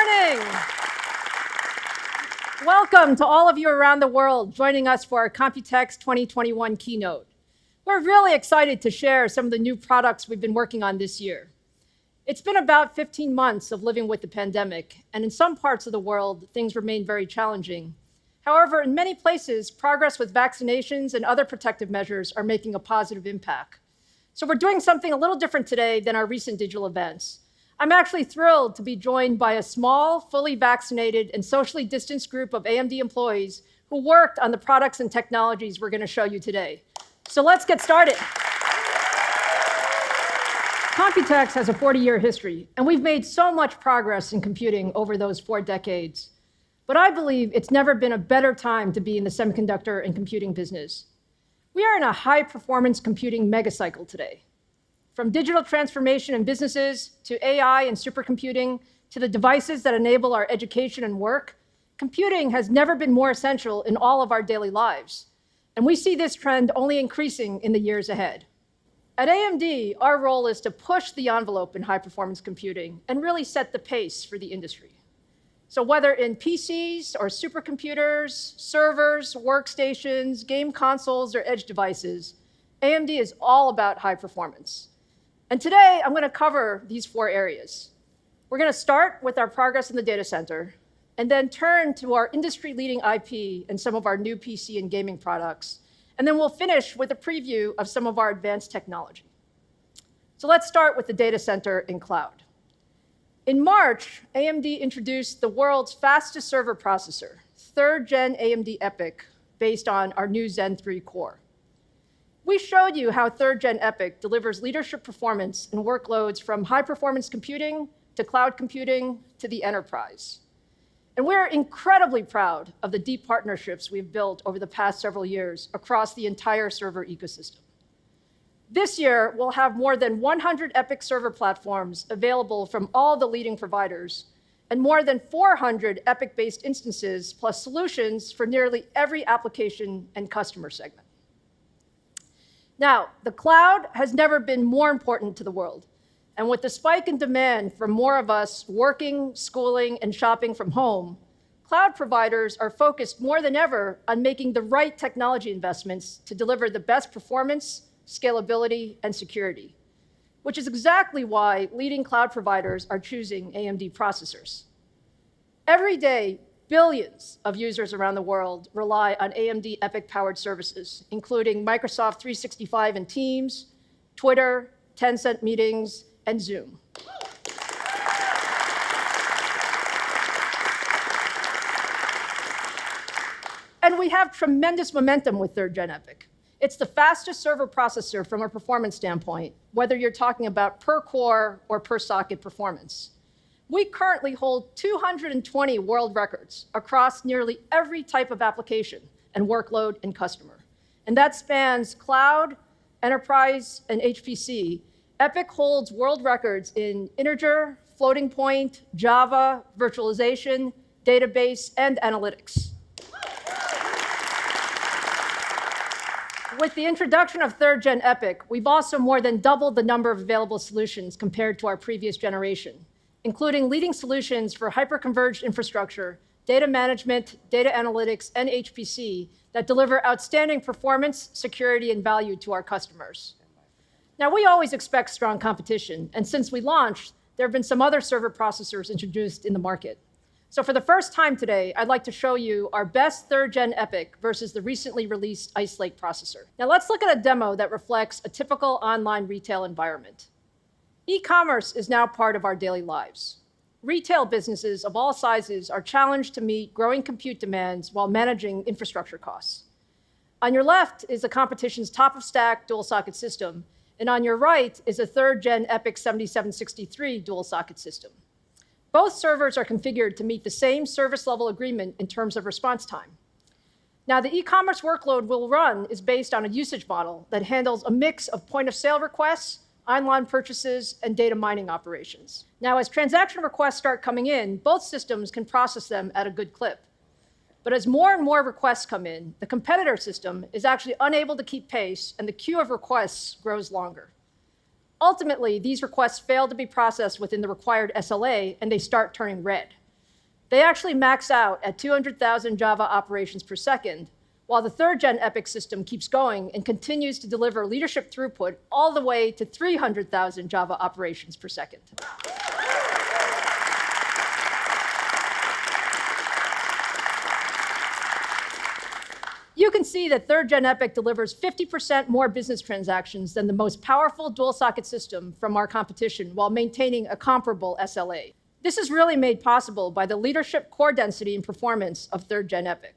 morning. Welcome to all of you around the world joining us for our Computex 2021 keynote. We're really excited to share some of the new products we've been working on this year. It's been about 15 months of living with the pandemic, and in some parts of the world, things remain very challenging. However, in many places, progress with vaccinations and other protective measures are making a positive impact. So we're doing something a little different today than our recent digital events. I'm actually thrilled to be joined by a small, fully vaccinated, and socially distanced group of AMD employees who worked on the products and technologies we're going to show you today. So let's get started. Computex has a 40-year history, and we've made so much progress in computing over those 4 decades. But I believe it's never been a better time to be in the semiconductor and computing business. We are in a high-performance computing megacycle today. From digital transformation in businesses, to AI and supercomputing, to the devices that enable our education and work, computing has never been more essential in all of our daily lives. And we see this trend only increasing in the years ahead. At AMD, our role is to push the envelope in high-performance computing and really set the pace for the industry. So whether in PCs or supercomputers, servers, workstations, game consoles, or edge devices, AMD is all about high performance. And today, I'm going to cover these 4 areas. We're going to start with our progress in the data center, and then turn to our industry-leading IP and some of our new PC and gaming products. And then we'll finish with a preview of some of our advanced technology. So let's start with the data center and cloud. In March, AMD introduced the world's fastest server processor, 3rd Gen AMD EPYC, based on our new Zen 3 core. We showed you how 3rd Gen EPYC delivers leadership performance in workloads from high-performance computing to cloud computing to the enterprise. And we're incredibly proud of the deep partnerships we've built over the past several years across the entire server ecosystem. This year, we'll have more than 100 EPYC server platforms available from all the leading providers, and more than 400 EPYC-based instances plus solutions for nearly every application and customer segment. Now, the cloud has never been more important to the world. And with the spike in demand for more of us working, schooling, and shopping from home, cloud providers are focused more than ever on making the right technology investments to deliver the best performance, scalability, and security, which is exactly why leading cloud providers are choosing AMD processors. Every day, billions of users around the world rely on AMD EPYC-powered services, including Microsoft 365 and Teams, Twitter, Tencent Meetings, and Zoom. And we have tremendous momentum with 3rd Gen EPYC. It's the fastest server processor from a performance standpoint, whether you're talking about per core or per socket performance. We currently hold 220 world records across nearly every type of application and workload and customer. And that spans cloud, enterprise, and HPC. EPYC holds world records in integer, floating point, Java, virtualization, database, and analytics. With the introduction of 3rd Gen EPYC, we've also more than doubled the number of available solutions compared to our previous generation, including leading solutions for hyperconverged infrastructure, data management, data analytics, and HPC that deliver outstanding performance, security, and value to our customers. Now, we always expect strong competition, and since we launched, there have been some other server processors introduced in the market. So for the first time today, I'd like to show you our best 3rd Gen EPYC versus the recently released Ice Lake processor. Now let's look at a demo that reflects a typical online retail environment. E-commerce is now part of our daily lives. Retail businesses of all sizes are challenged to meet growing compute demands while managing infrastructure costs. On your left is the competition's top-of-stack dual-socket system, and on your right is a 3rd Gen EPYC 7763 dual-socket system. Both servers are configured to meet the same service-level agreement in terms of response time. Now, the e-commerce workload we'll run is based on a usage model that handles a mix of point-of-sale requests, online purchases, and data mining operations. Now, as transaction requests start coming in, both systems can process them at a good clip. But as more and more requests come in, the competitor system is actually unable to keep pace, and the queue of requests grows longer. Ultimately, these requests fail to be processed within the required SLA, and they start turning red. They actually max out at 200,000 Java operations per second, while the third-gen EPYC system keeps going and continues to deliver leadership throughput all the way to 300,000 Java operations per second. You can see that third-gen EPYC delivers 50% more business transactions than the most powerful dual-socket system from our competition while maintaining a comparable SLA. This is really made possible by the leadership core density and performance of third-gen EPYC.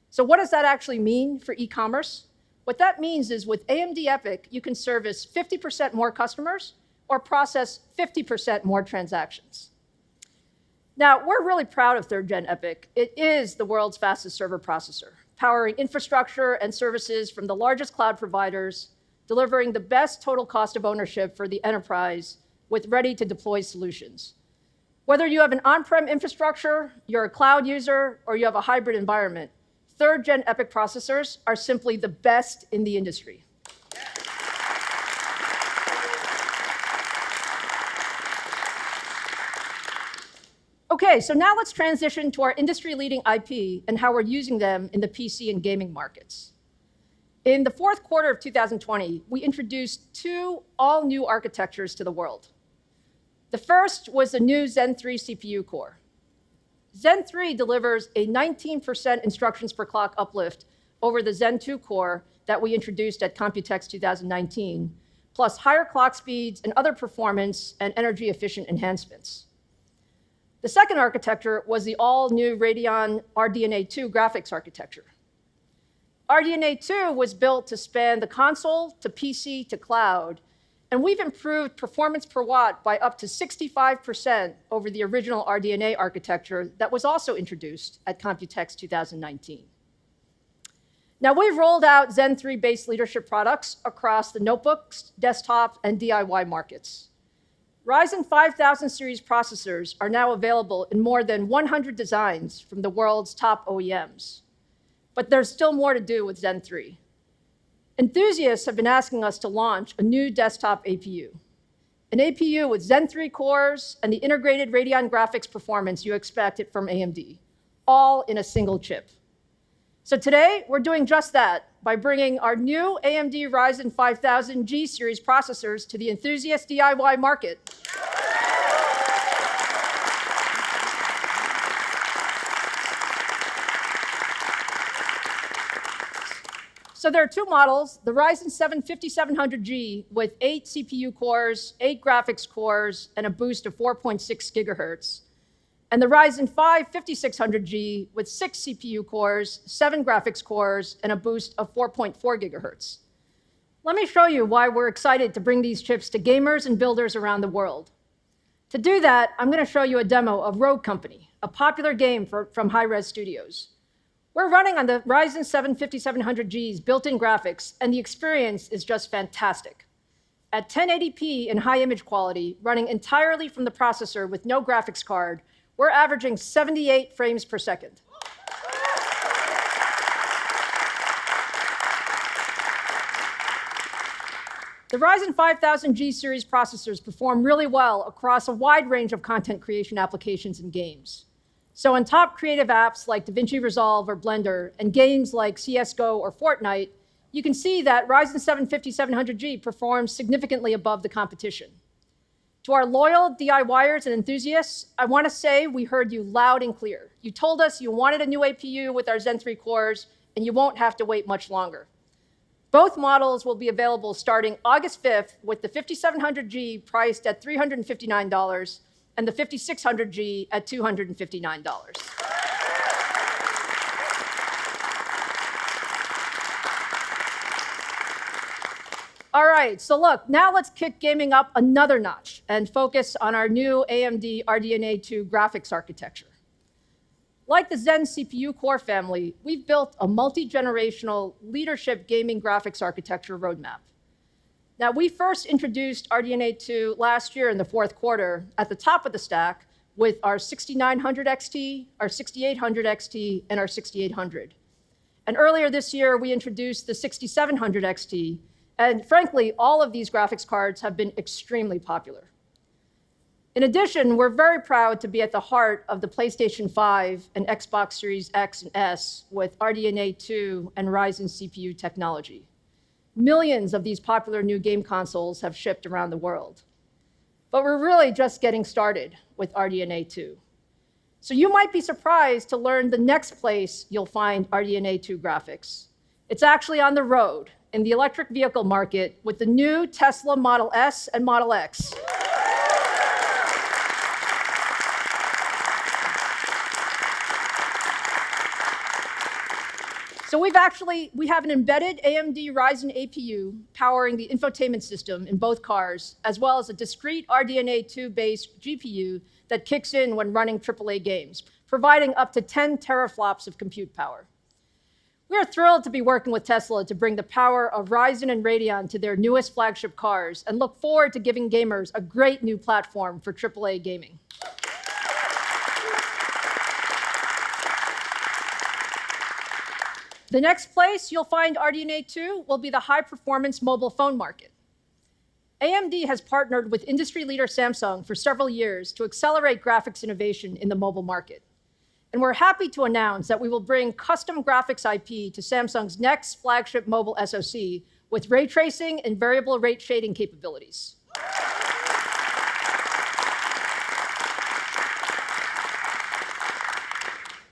So what does that actually mean for e-commerce? What that means is with AMD EPYC, you can service 50% more customers or process 50% more transactions. Now, we're really proud of third-gen EPYC. It is the world's fastest server processor, powering infrastructure and services from the largest cloud providers, delivering the best total cost of ownership for the enterprise with ready-to-deploy solutions. Whether you have an on-prem infrastructure, you're a cloud user, or you have a hybrid environment, third-gen EPYC processors are simply the best in the industry. Okay, so now let's transition to our industry-leading IP and how we're using them in the PC and gaming markets. In the fourth quarter of 2020, we introduced two all-new architectures to the world. The first was the new Zen 3 CPU core. Zen 3 delivers a 19% instructions per clock uplift over the Zen 2 core that we introduced at Computex 2019, plus higher clock speeds and other performance and energy-efficient enhancements. The second architecture was the all-new Radeon RDNA 2 graphics architecture. RDNA 2 was built to span the console to PC to cloud, and we've improved performance per watt by up to 65% over the original RDNA architecture that was also introduced at Computex 2019. Now, we've rolled out Zen 3-based leadership products across the notebooks, desktop, and DIY markets. Ryzen 5000 series processors are now available in more than 100 designs from the world's top OEMs. But there's still more to do with Zen 3. Enthusiasts have been asking us to launch a new desktop APU. An APU with Zen 3 cores and the integrated Radeon graphics performance you expect from AMD, all in a single chip. So today, we're doing just that by bringing our new AMD Ryzen 5000 G series processors to the enthusiast DIY market. So there are two models, the Ryzen 7 5700G with 8 CPU cores, 8 graphics cores, and a boost of 4.6 gigahertz, and the Ryzen 5 5600G with 6 CPU cores, 7 graphics cores, and a boost of 4.4 gigahertz. Let me show you why we're excited to bring these chips to gamers and builders around the world. To do that, I'm going to show you a demo of Rogue Company, a popular game from Hi-Res Studios. We're running on the Ryzen 7 5700G's built-in graphics, and the experience is just fantastic. At 1080p in high image quality, running entirely from the processor with no graphics card, we're averaging 78 frames per second. The Ryzen 5000G series processors perform really well across a wide range of content creation applications and games. So in top creative apps like DaVinci Resolve or Blender, and games like CSGO or Fortnite, you can see that Ryzen 7 5700G performs significantly above the competition. To our loyal DIYers and enthusiasts, I want to say we heard you loud and clear. You told us you wanted a new APU with our Zen 3 cores, and you won't have to wait much longer. Both models will be available starting August 5th, with the 5700G priced at $359 and the 5600G at $259. All right, so look, now let's kick gaming up another notch and focus on our new AMD RDNA 2 graphics architecture. Like the Zen CPU core family, we've built a multi-generational leadership gaming graphics architecture roadmap. Now, we first introduced RDNA 2 last year in the fourth quarter at the top of the stack with our 6900 XT, our 6800 XT, and our 6800. And earlier this year, we introduced the 6700 XT, and frankly, all of these graphics cards have been extremely popular. In addition, we're very proud to be at the heart of the PlayStation 5 and Xbox Series X and S with RDNA 2 and Ryzen CPU technology. Millions of these popular new game consoles have shipped around the world. But we're really just getting started with RDNA 2. So you might be surprised to learn the next place you'll find RDNA 2 graphics. It's actually on the road in the electric vehicle market with the new Tesla Model S and Model X. So we have an embedded AMD Ryzen APU powering the infotainment system in both cars, as well as a discrete RDNA 2-based GPU that kicks in when running AAA games, providing up to 10 teraflops of compute power. We are thrilled to be working with Tesla to bring the power of Ryzen and Radeon to their newest flagship cars and look forward to giving gamers a great new platform for AAA gaming. The next place you'll find RDNA 2 will be the high-performance mobile phone market. AMD has partnered with industry leader Samsung for several years to accelerate graphics innovation in the mobile market. And we're happy to announce that we will bring custom graphics IP to Samsung's next flagship mobile SoC with ray tracing and variable rate shading capabilities.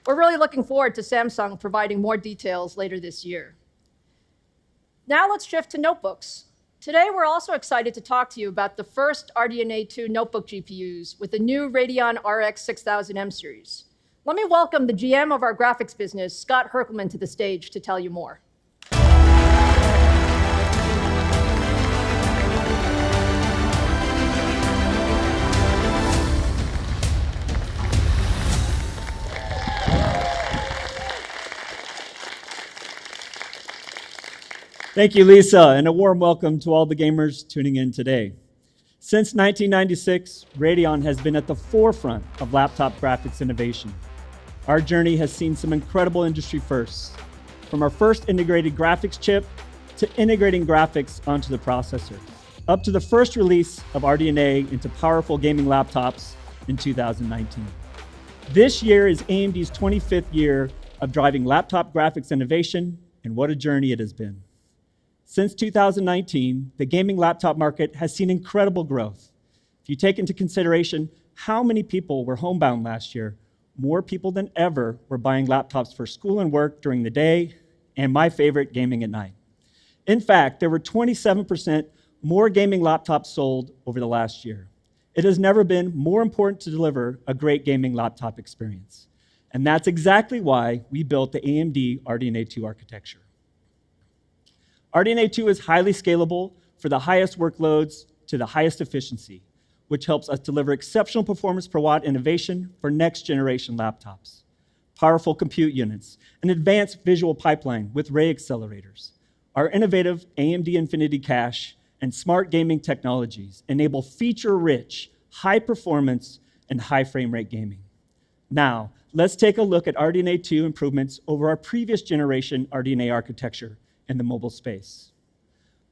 We're really looking forward to Samsung providing more details later this year. Now let's shift to notebooks. Today, we're also excited to talk to you about the first RDNA 2 notebook GPUs with the new Radeon RX 6000M series. Let me welcome the GM of our graphics business, Scott Herkelman, to the stage to tell you more. Thank you, Lisa, and a warm welcome to all the gamers tuning in today. Since 1996, Radeon has been at the forefront of laptop graphics innovation. Our journey has seen some incredible industry firsts, from our first integrated graphics chip to integrating graphics onto the processor, up to the first release of RDNA into powerful gaming laptops in 2019. This year is AMD's 25th year of driving laptop graphics innovation, and what a journey it has been. Since 2019, the gaming laptop market has seen incredible growth. If you take into consideration how many people were homebound last year, more people than ever were buying laptops for school and work during the day, and my favorite, gaming at night. In fact, there were 27% more gaming laptops sold over the last year. It has never been more important to deliver a great gaming laptop experience. And that's exactly why we built the AMD RDNA 2 architecture. RDNA 2 is highly scalable for the highest workloads to the highest efficiency, which helps us deliver exceptional performance per watt innovation for next generation laptops. Powerful compute units, an advanced visual pipeline with ray accelerators. Our innovative AMD Infinity Cache and smart gaming technologies enable feature-rich, high performance, and high frame rate gaming. Now, let's take a look at RDNA 2 improvements over our previous generation RDNA architecture in the mobile space.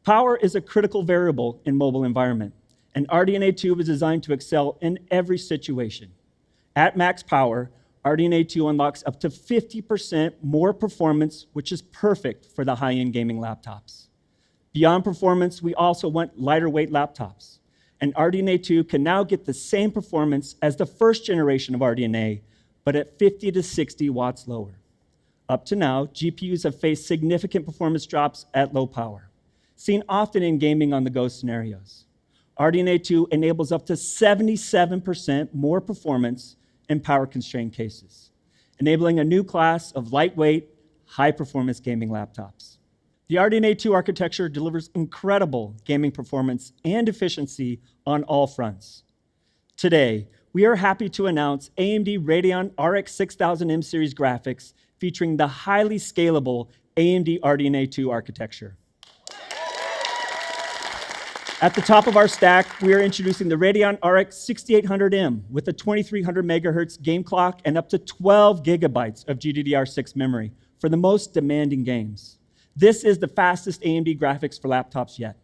Power is a critical variable in mobile environment, and RDNA 2 was designed to excel in every situation. At max power, RDNA 2 unlocks up to 50% more performance, which is perfect for the high-end gaming laptops. Beyond performance, we also went lighter weight laptops, and RDNA 2 can now get the same performance as the first generation of RDNA, but at 50 to 60 watts lower. Up to now, GPUs have faced significant performance drops at low power, seen often in gaming on-the-go scenarios. RDNA 2 enables up to 77% more performance in power-constrained cases, enabling a new class of lightweight, high-performance gaming laptops. The RDNA 2 architecture delivers incredible gaming performance and efficiency on all fronts. Today, we are happy to announce AMD Radeon RX 6000M series graphics featuring the highly scalable AMD RDNA 2 architecture. At the top of our stack, we are introducing the Radeon RX 6800M with a 2300 megahertz game clock and up to 12 gigabytes of GDDR6 memory for the most demanding games. This is the fastest AMD graphics for laptops yet.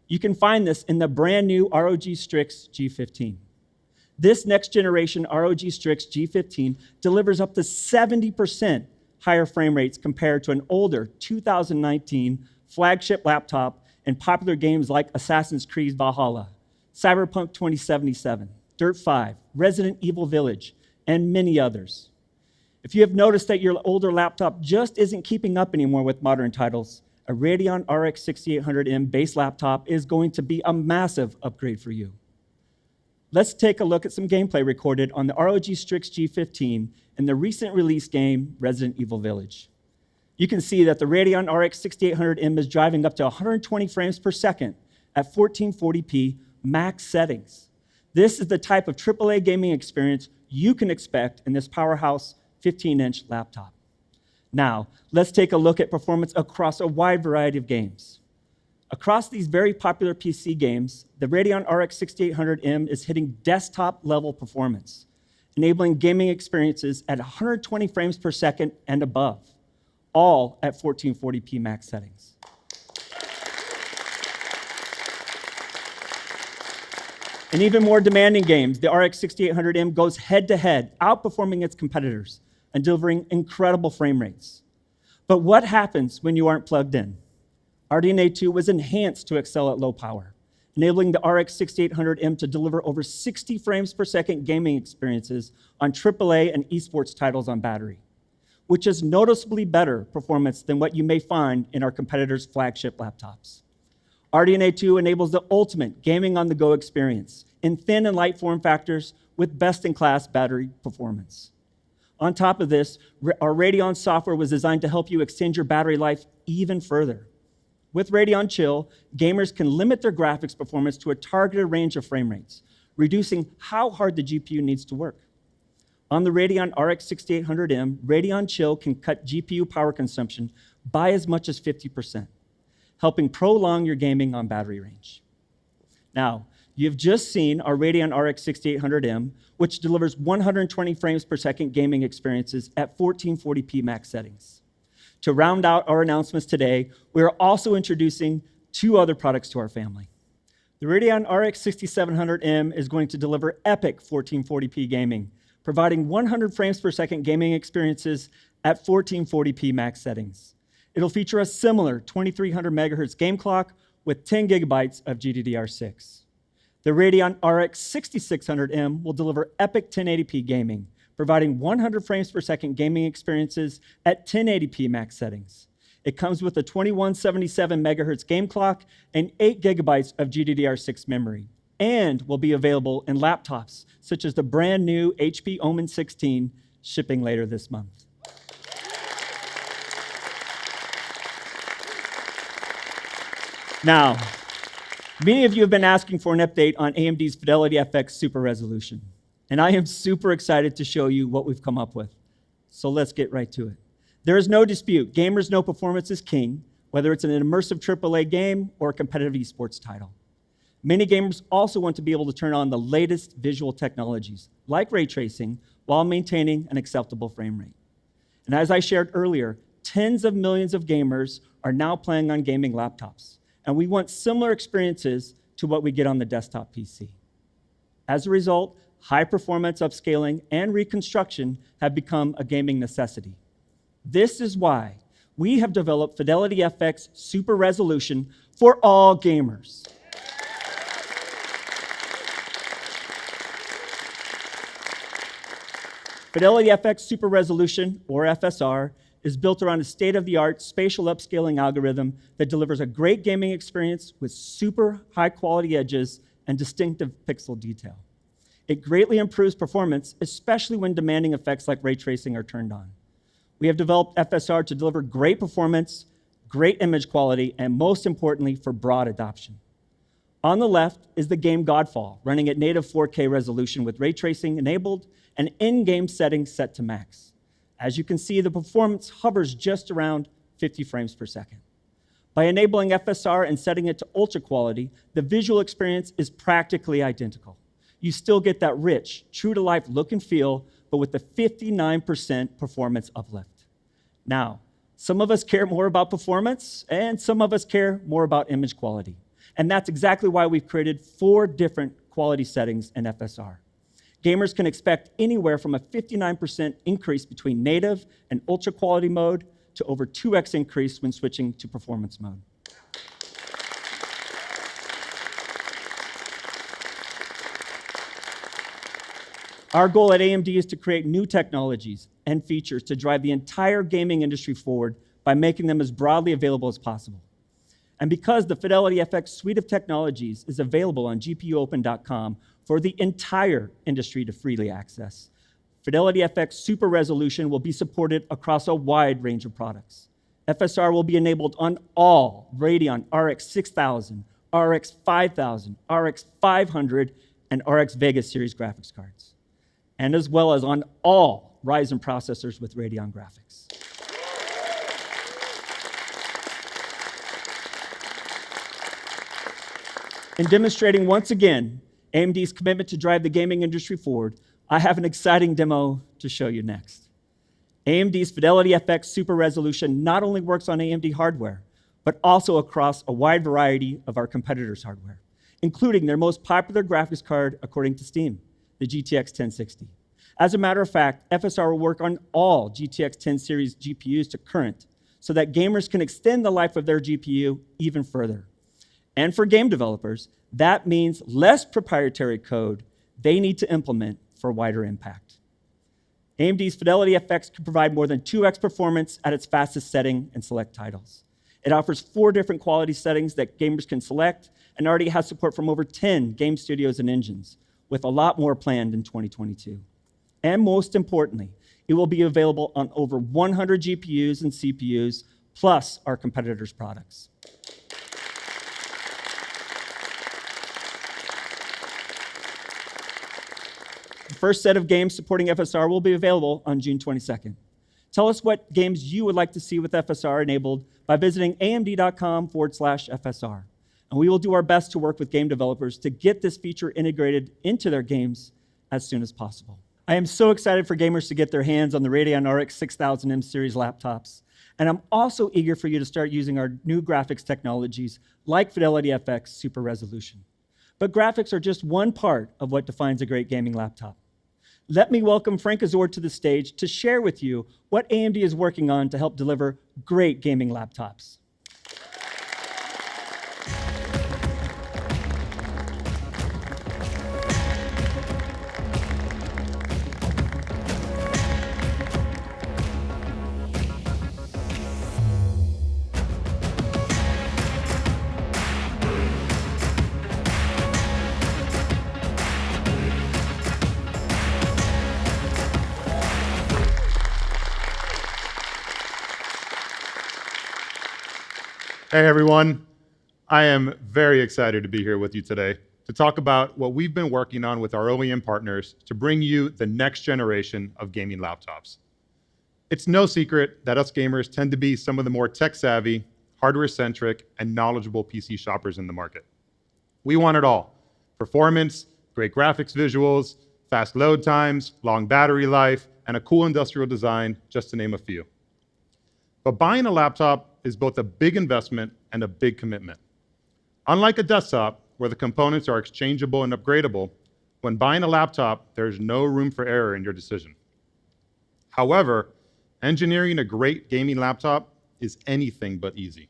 You can find this in the brand new ROG Strix G15. This next generation ROG Strix G15 delivers up to 70% higher frame rates compared to an older 2019 flagship laptop in popular games like Assassin's Creed Valhalla, Cyberpunk 2077, Dirt 5, Resident Evil Village, and many others. If you have noticed that your older laptop just isn't keeping up anymore with modern titles, a Radeon RX 6800M base laptop is going to be a massive upgrade for you. Let's take a look at some gameplay recorded on the ROG Strix G15 in the recent release game, Resident Evil Village. You can see that the Radeon RX 6800M is driving up to 120 frames per second at 1440p max settings. This is the type of AAA gaming experience you can expect in this powerhouse 15-inch laptop. Now, let's take a look at performance across a wide variety of games. Across these very popular PC games, the Radeon RX 6800M is hitting desktop-level performance, enabling gaming experiences at 120 frames per second and above, all at 1440p max settings. In even more demanding games, the RX 6800M goes head-to-head, outperforming its competitors and delivering incredible frame rates. But what happens when you aren't plugged in? RDNA 2 was enhanced to excel at low power, enabling the RX 6800M to deliver over 60 frames per second gaming experiences on AAA and esports titles on battery, which is noticeably better performance than what you may find in our competitors' flagship laptops. RDNA 2 enables the ultimate gaming on the go experience in thin and light form factors with best-in-class battery performance. On top of this, our Radeon software was designed to help you extend your battery life even further. With Radeon Chill, gamers can limit their graphics performance to a targeted range of frame rates, reducing how hard the GPU needs to work. On the Radeon RX 6800M, Radeon Chill can cut GPU power consumption by as much as 50%, helping prolong your gaming on battery range. Now, you've just seen our Radeon RX 6800M, which delivers 120 frames per second gaming experiences at 1440p max settings. To round out our announcements today, we are also introducing two other products to our family. The Radeon RX 6700M is going to deliver epic 1440p gaming, providing 100 frames per second gaming experiences at 1440p max settings. It'll feature a similar 2300 megahertz game clock with 10 gigabytes of GDDR6. The Radeon RX 6600M will deliver epic 1080p gaming, providing 100 frames per second gaming experiences at 1080p max settings. It comes with a 2177 megahertz game clock and 8 gigabytes of GDDR6 memory, and will be available in laptops such as the brand new HP Omen 16, shipping later this month. Now, many of you have been asking for an update on AMD's Fidelity FX Super Resolution, and I am super excited to show you what we've come up with. So let's get right to it. There is no dispute, gamers know performance is king, whether it's an immersive AAA game or a competitive esports title. Many gamers also want to be able to turn on the latest visual technologies, like ray tracing, while maintaining an acceptable frame rate. And as I shared earlier, tens of millions of gamers are now playing on gaming laptops, and we want similar experiences to what we get on the desktop PC. As a result, high performance upscaling and reconstruction have become a gaming necessity. This is why we have developed Fidelity FX Super Resolution for all gamers. Fidelity FX Super Resolution, or FSR, is built around a state-of-the-art spatial upscaling algorithm that delivers a great gaming experience with super high-quality edges and distinctive pixel detail. It greatly improves performance, especially when demanding effects like ray tracing are turned on. We have developed FSR to deliver great performance, great image quality, and most importantly, for broad adoption. On the left is the game Godfall, running at native 4K resolution with ray tracing enabled and in-game settings set to max. As you can see, the performance hovers just around 50 frames per second. By enabling FSR and setting it to ultra quality, the visual experience is practically identical. You still get that rich, true-to-life look and feel, but with a 59% performance uplift. Now, some of us care more about performance, and some of us care more about image quality. And that's exactly why we've created 4 different quality settings in FSR. gamers can expect anywhere from a 59% increase between native and ultra quality mode to over 2x increase when switching to performance mode. Our goal at AMD is to create new technologies and features to drive the entire gaming industry forward by making them as broadly available as possible. And because the Fidelity FX suite of technologies is available on GPUopen.com for the entire industry to freely access, Fidelity FX Super Resolution will be supported across a wide range of products. FSR will be enabled on all Radeon RX 6000, RX 5000, RX 500, and RX Vega series graphics cards, and as well as on all Ryzen processors with Radeon graphics. In demonstrating once again AMD's commitment to drive the gaming industry forward, I have an exciting demo to show you next. AMD's Fidelity FX Super Resolution not only works on AMD hardware, but also across a wide variety of our competitors' hardware, including their most popular graphics card according to Steam, the GTX 1060. As a matter of fact, FSR will work on all GTX 10 series GPUs to current, so that gamers can extend the life of their GPU even further. And for game developers, that means less proprietary code they need to implement for wider impact. AMD's Fidelity FX can provide more than 2x performance at its fastest setting in select titles. It offers 4 different quality settings that gamers can select and already has support from over 10 game studios and engines, with a lot more planned in 2022. And most importantly, it will be available on over 100 GPUs and CPUs, plus our competitors' products. The first set of games supporting FSR will be available on June 22nd. Tell us what games you would like to see with FSR enabled by visiting amd.com/FSR. And we will do our best to work with game developers to get this feature integrated into their games as soon as possible. I am so excited for gamers to get their hands on the Radeon RX 6000M series laptops. And I'm also eager for you to start using our new graphics technologies like Fidelity FX Super Resolution. But graphics are just one part of what defines a great gaming laptop. Let me welcome Frank Azor to the stage to share with you what AMD is working on to help deliver great gaming laptops. Hey everyone, I am very excited to be here with you today to talk about what we've been working on with our OEM partners to bring you the next generation of gaming laptops. It's no secret that us gamers tend to be some of the more tech-savvy, hardware-centric, and knowledgeable PC shoppers in the market. We want it all: performance, great graphics visuals, fast load times, long battery life, and a cool industrial design, just to name a few. But buying a laptop is both a big investment and a big commitment. Unlike a desktop, where the components are exchangeable and upgradable, when buying a laptop, there's no room for error in your decision. However, engineering a great gaming laptop is anything but easy.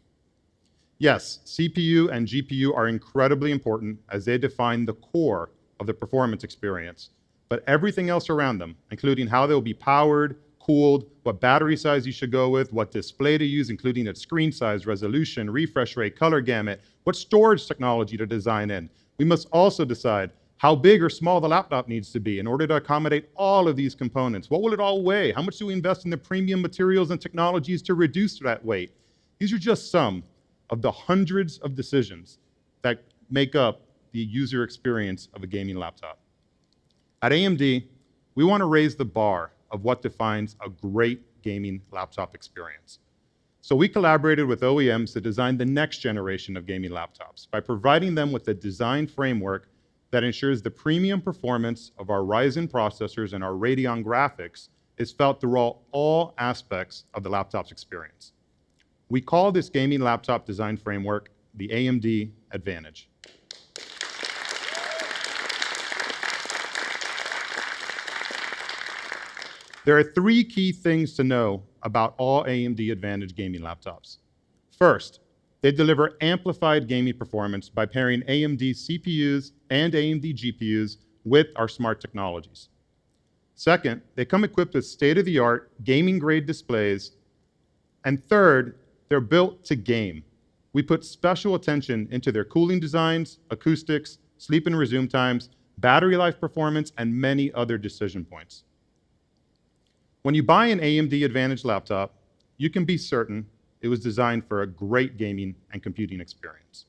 Yes, CPU and GPU are incredibly important as they define the core of the performance experience, but everything else around them, including how they'll be powered, cooled, what battery size you should go with, what display to use, including its screen size, resolution, refresh rate, color gamut, what storage technology to design in. We must also decide how big or small the laptop needs to be in order to accommodate all of these components. What will it all weigh? How much do we invest in the premium materials and technologies to reduce that weight? These are just some of the hundreds of decisions that make up the user experience of a gaming laptop. At AMD, we want to raise the bar of what defines a great gaming laptop experience. So we collaborated with OEMs to design the next generation of gaming laptops by providing them with a design framework that ensures the premium performance of our Ryzen processors and our Radeon graphics is felt through all aspects of the laptop's experience. We call this gaming laptop design framework the AMD Advantage. There are three key things to know about all AMD Advantage gaming laptops. First, they deliver amplified gaming performance by pairing AMD CPUs and AMD GPUs with our smart technologies. Second, they come equipped with state-of-the-art gaming-grade displays. And third, they're built to game. We put special attention into their cooling designs, acoustics, sleep and resume times, battery life performance, and many other decision points. When you buy an AMD Advantage laptop, you can be certain it was designed for a great gaming and computing experience.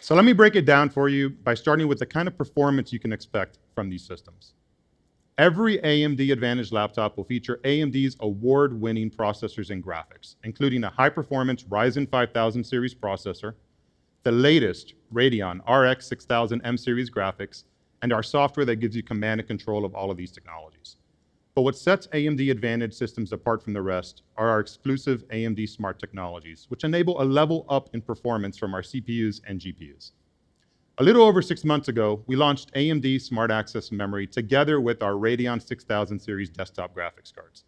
So let me break it down for you by starting with the kind of performance you can expect from these systems. Every AMD Advantage laptop will feature AMD's award-winning processors and graphics, including a high-performance Ryzen 5000 series processor, the latest Radeon RX 6000 M series graphics, and our software that gives you command and control of all of these technologies. But what sets AMD Advantage systems apart from the rest are our exclusive AMD smart technologies, which enable a level up in performance from our CPUs and GPUs. A little over 6 months ago, we launched AMD Smart Access Memory together with our Radeon 6000 series desktop graphics cards.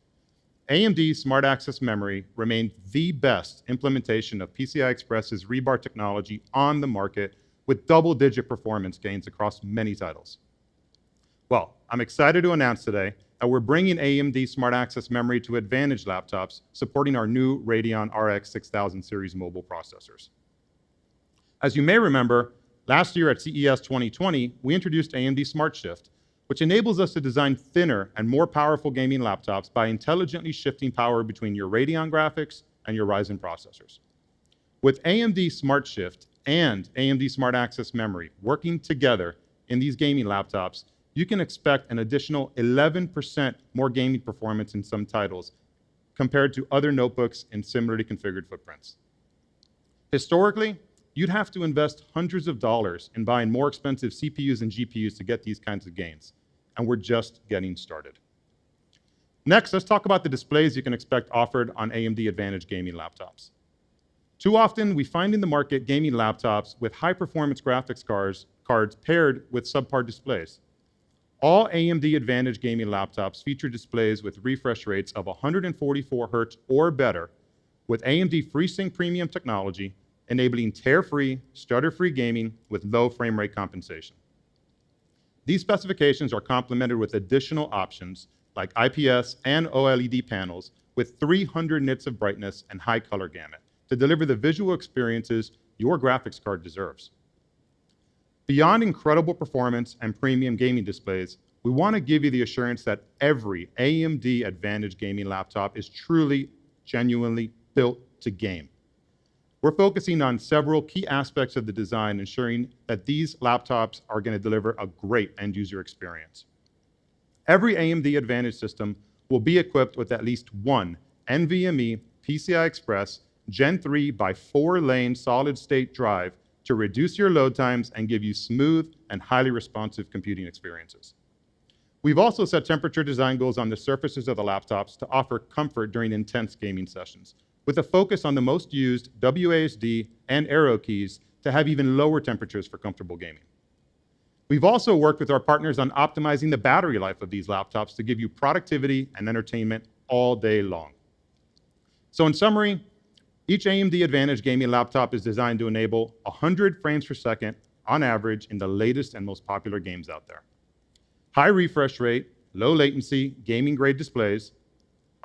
AMD Smart Access Memory remained the best implementation of PCI Express's rebar technology on the market, with double-digit performance gains across many titles. Well, I'm excited to announce today that we're bringing AMD Smart Access Memory to Advantage laptops, supporting our new Radeon RX 6000 series mobile processors. As you may remember, last year at CES 2020, we introduced AMD Smart Shift, which enables us to design thinner and more powerful gaming laptops by intelligently shifting power between your Radeon graphics and your Ryzen processors. With AMD Smart Shift and AMD Smart Access Memory working together in these gaming laptops, you can expect an additional 11% more gaming performance in some titles compared to other notebooks in similarly configured footprints. Historically, you'd have to invest hundreds of dollars in buying more expensive CPUs and GPUs to get these kinds of gains, and we're just getting started. Next, let's talk about the displays you can expect offered on AMD Advantage gaming laptops. Too often, we find in the market gaming laptops with high-performance graphics cards paired with subpar displays. All AMD Advantage gaming laptops feature displays with refresh rates of 144 Hz or better, with AMD FreeSync Premium technology, enabling tear-free, stutter-free gaming with low frame rate compensation. These specifications are complemented with additional options like IPS and OLED panels with 300 nits of brightness and high color gamut to deliver the visual experiences your graphics card deserves. Beyond incredible performance and premium gaming displays, we want to give you the assurance that every AMD Advantage gaming laptop is truly, genuinely built to game. We're focusing on several key aspects of the design, ensuring that these laptops are going to deliver a great end user experience. Every AMD Advantage system will be equipped with at least one NVMe PCI Express Gen 3 by 4-lane solid-state drive to reduce your load times and give you smooth and highly responsive computing experiences. We've also set temperature design goals on the surfaces of the laptops to offer comfort during intense gaming sessions, with a focus on the most used WASD and arrow keys to have even lower temperatures for comfortable gaming. We've also worked with our partners on optimizing the battery life of these laptops to give you productivity and entertainment all day long. So in summary, each AMD Advantage gaming laptop is designed to enable 100 frames per second on average in the latest and most popular games out there. High refresh rate, low latency, gaming grade displays,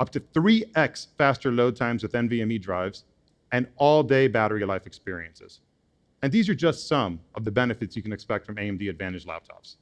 up to 3x faster load times with NVMe drives, and all-day battery life experiences. And these are just some of the benefits you can expect from AMD Advantage laptops.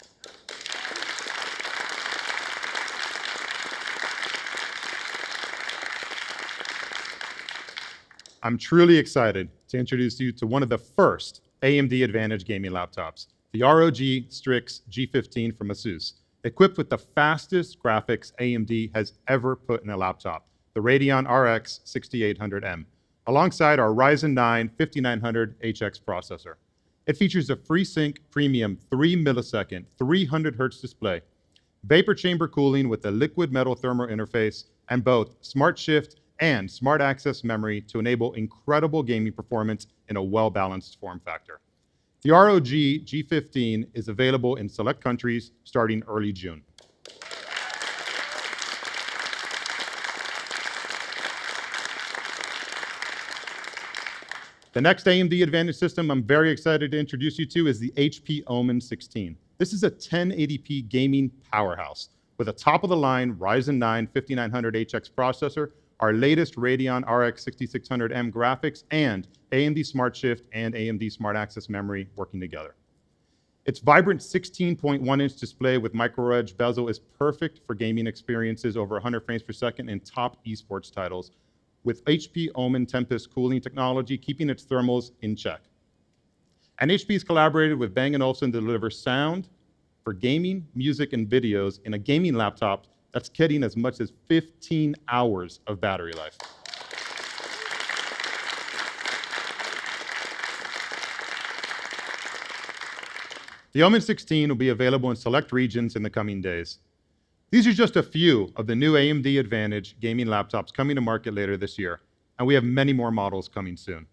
I'm truly excited to introduce you to one of the first AMD Advantage gaming laptops, the ROG Strix G15 from ASUS, equipped with the fastest graphics AMD has ever put in a laptop, the Radeon RX 6800M, alongside our Ryzen 9 5900 HX processor. It features a FreeSync Premium 3 millisecond, 300 Hz display, vapor chamber cooling with a liquid metal thermal interface, and both Smart Shift and Smart Access Memory to enable incredible gaming performance in a well-balanced form factor. The ROG G15 is available in select countries starting early June. The next AMD Advantage system I'm very excited to introduce you to is the HP Omen 16. This is a 1080p gaming powerhouse with a top-of-the-line Ryzen 9 5900HX processor, our latest Radeon RX 6600M graphics, and AMD SmartShift and AMD Smart Access memory working together. Its vibrant 16.1-inch display with micro-edge bezel is perfect for gaming experiences over 100 frames per second in top esports titles, with HP Omen Tempest cooling technology keeping its thermals in check. And HP has collaborated with Bang & Olufsen to deliver sound for gaming, music, and videos in a gaming laptop that's getting as much as 15 hours of battery life. The Omen 16 will be available in select regions in the coming days. These are just a few of the new AMD Advantage gaming laptops coming to market later this year, and we have many more models coming soon.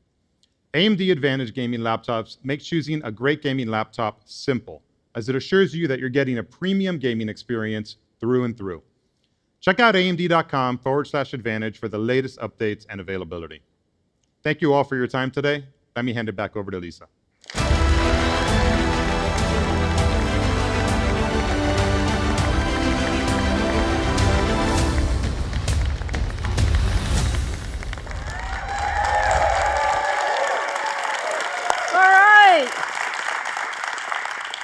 AMD Advantage gaming laptops make choosing a great gaming laptop simple, as it assures you that you're getting a premium gaming experience through and through. Check out amd.com/advantage for the latest updates and availability. Thank you all for your time today. Let me hand it back over to Lisa.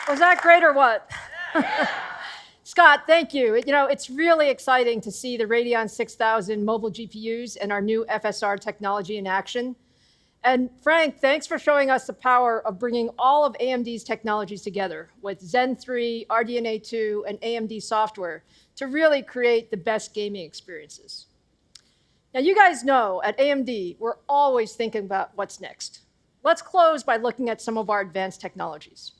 Was that great or what? Scott, thank you. You know, it's really exciting to see the Radeon 6000 mobile GPUs and our new FSR technology in action. And Frank, thanks for showing us the power of bringing all of AMD's technologies together with Zen 3, RDNA 2, and AMD software to really create the best gaming experiences. Now, you guys know at AMD, we're always thinking about what's next. Let's close by looking at some of our advanced technologies.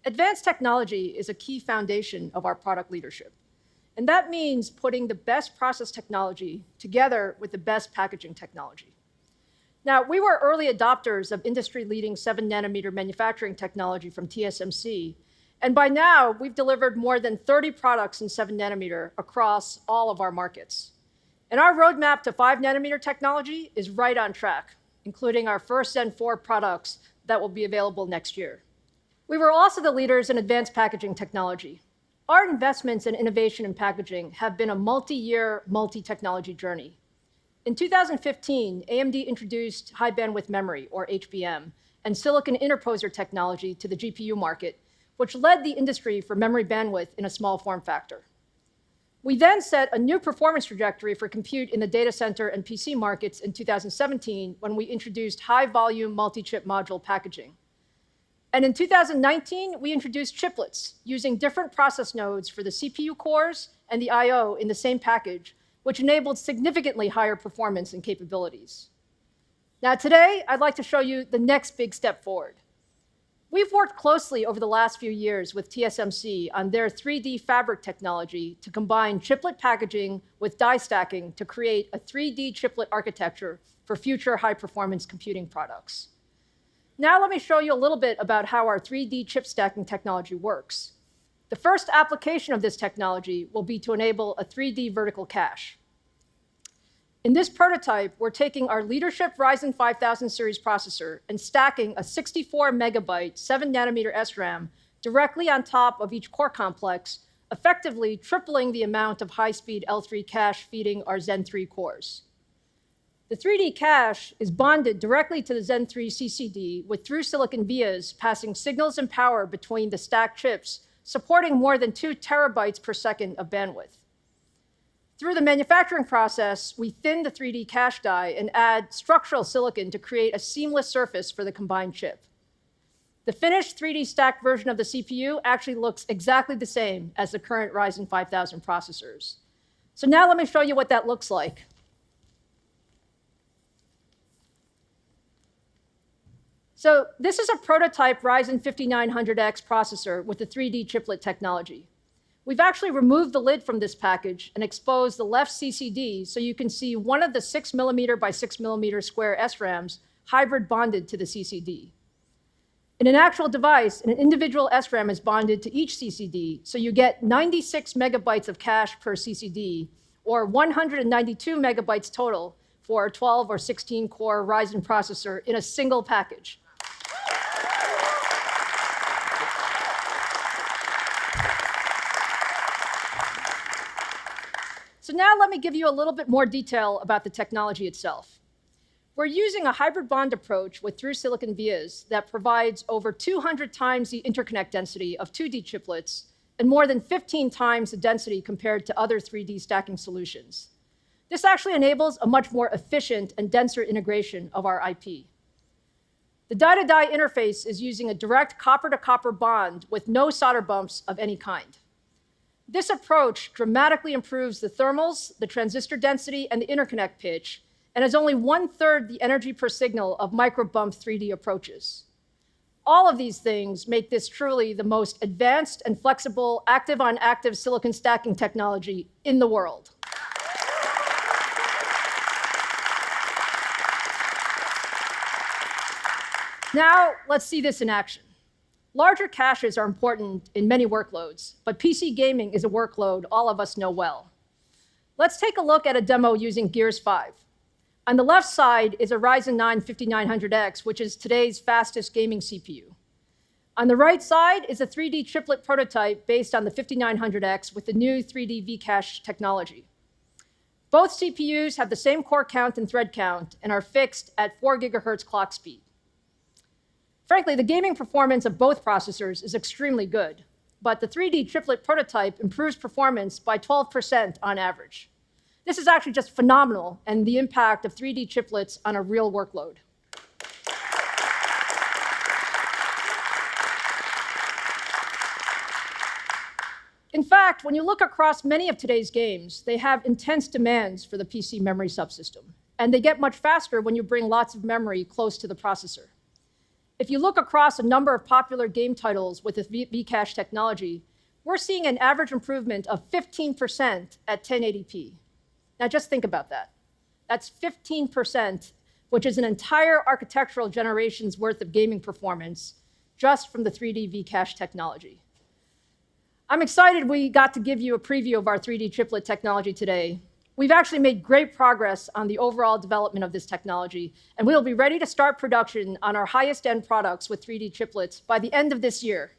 Advanced technology is a key foundation of our product leadership. And that means putting the best process technology together with the best packaging technology. Now, we were early adopters of industry-leading 7-nanometer manufacturing technology from TSMC. And by now, we've delivered more than 30 products in 7-nanometer across all of our markets. And our roadmap to 5-nanometer technology is right on track, including our first Zen 4 products that will be available next year. We were also the leaders in advanced packaging technology. Our investments in innovation in packaging have been a multi-year, multi-technology journey. In 2015, AMD introduced high bandwidth memory, or HBM, and silicon interposer technology to the GPU market, which led the industry for memory bandwidth in a small form factor. We then set a new performance trajectory for compute in the data center and PC markets in 2017 when we introduced high-volume multi-chip module packaging. And in 2019, we introduced chiplets using different process nodes for the CPU cores and the I/O in the same package, which enabled significantly higher performance and capabilities. Now today, I'd like to show you the next big step forward. We've worked closely over the last few years with TSMC on their 3D fabric technology to combine chiplet packaging with die stacking to create a 3D chiplet architecture for future high-performance computing products. Now let me show you a little bit about how our 3D chip stacking technology works. The first application of this technology will be to enable a 3D vertical cache. In this prototype, we're taking our leadership Ryzen 5000 series processor and stacking a 64 megabyte 7-nanometer SRAM directly on top of each core complex, effectively tripling the amount of high-speed L3 cache feeding our Zen 3 cores. The 3D cache is bonded directly to the Zen 3 CCD with through-silicon vias passing signals and power between the stacked chips, supporting more than 2 terabytes per second of bandwidth. Through the manufacturing process, we thin the 3D cache die and add structural silicon to create a seamless surface for the combined chip. The finished 3D stacked version of the CPU actually looks exactly the same as the current Ryzen 5000 processors. So now let me show you what that looks like. So this is a prototype Ryzen 5900X processor with the 3D chiplet technology. We've actually removed the lid from this package and exposed the left CCD so you can see one of the 6mm by 6mm square SRAMs hybrid bonded to the CCD. In an actual device, an individual SRAM is bonded to each CCD, so you get 96 megabytes of cache per CCD, or 192 megabytes total for a 12 or 16 core Ryzen processor in a single package. So now let me give you a little bit more detail about the technology itself. We're using a hybrid bond approach with through-silicon vias that provides over 200 times the interconnect density of 2D chiplets and more than 15 times the density compared to other 3D stacking solutions. This actually enables a much more efficient and denser integration of our IP. The die-to-die interface is using a direct copper-to-copper bond with no solder bumps of any kind. This approach dramatically improves the thermals, the transistor density, and the interconnect pitch, and is only 1/3 the energy per signal of micro-bump 3D approaches. All of these things make this truly the most advanced and flexible active-on-active silicon stacking technology in the world. Now, let's see this in action. Larger caches are important in many workloads, but PC gaming is a workload all of us know well. Let's take a look at a demo using Gears 5. On the left side is a Ryzen 9 5900X, which is today's fastest gaming CPU. On the right side is a 3D triplet prototype based on the 5900X with the new 3D V-cache technology. Both CPUs have the same core count and thread count and are fixed at 4 gigahertz clock speed. Frankly, the gaming performance of both processors is extremely good, but the 3D triplet prototype improves performance by 12% on average. This is actually just phenomenal, and the impact of 3D chiplets on a real workload. In fact, when you look across many of today's games, they have intense demands for the PC memory subsystem, and they get much faster when you bring lots of memory close to the processor. If you look across a number of popular game titles with the V-cache technology, we're seeing an average improvement of 15% at 1080p. Now just think about that. That's 15%, which is an entire architectural generation's worth of gaming performance just from the 3D V-cache technology. I'm excited we got to give you a preview of our 3D triplet technology today. We've actually made great progress on the overall development of this technology, and we'll be ready to start production on our highest end products with 3D triplets by the end of this year.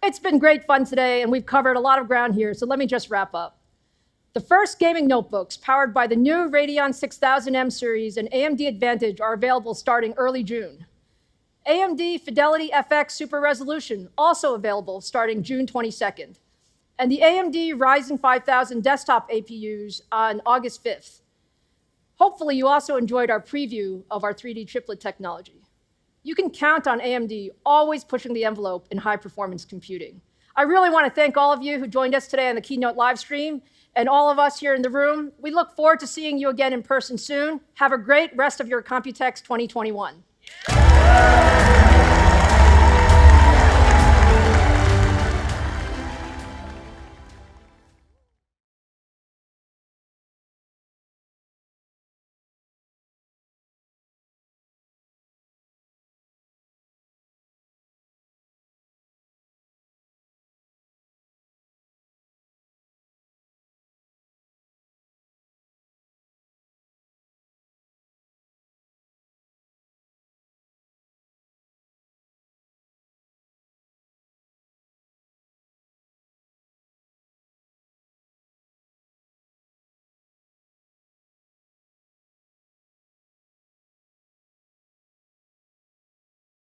It's been great fun today, and we've covered a lot of ground here, so let me just wrap up. The first gaming notebooks powered by the new Radeon 6000M series and AMD Advantage are available starting early June. AMD Fidelity FX Super Resolution also available starting June 22nd. And the AMD Ryzen 5000 desktop APUs on August 5th. Hopefully you also enjoyed our preview of our 3D triplet technology. You can count on AMD always pushing the envelope in high-performance computing. I really want to thank all of you who joined us today on the Keynote live stream, and all of us here in the room. We look forward to seeing you again in person soon. Have a great rest of your Computex 2021.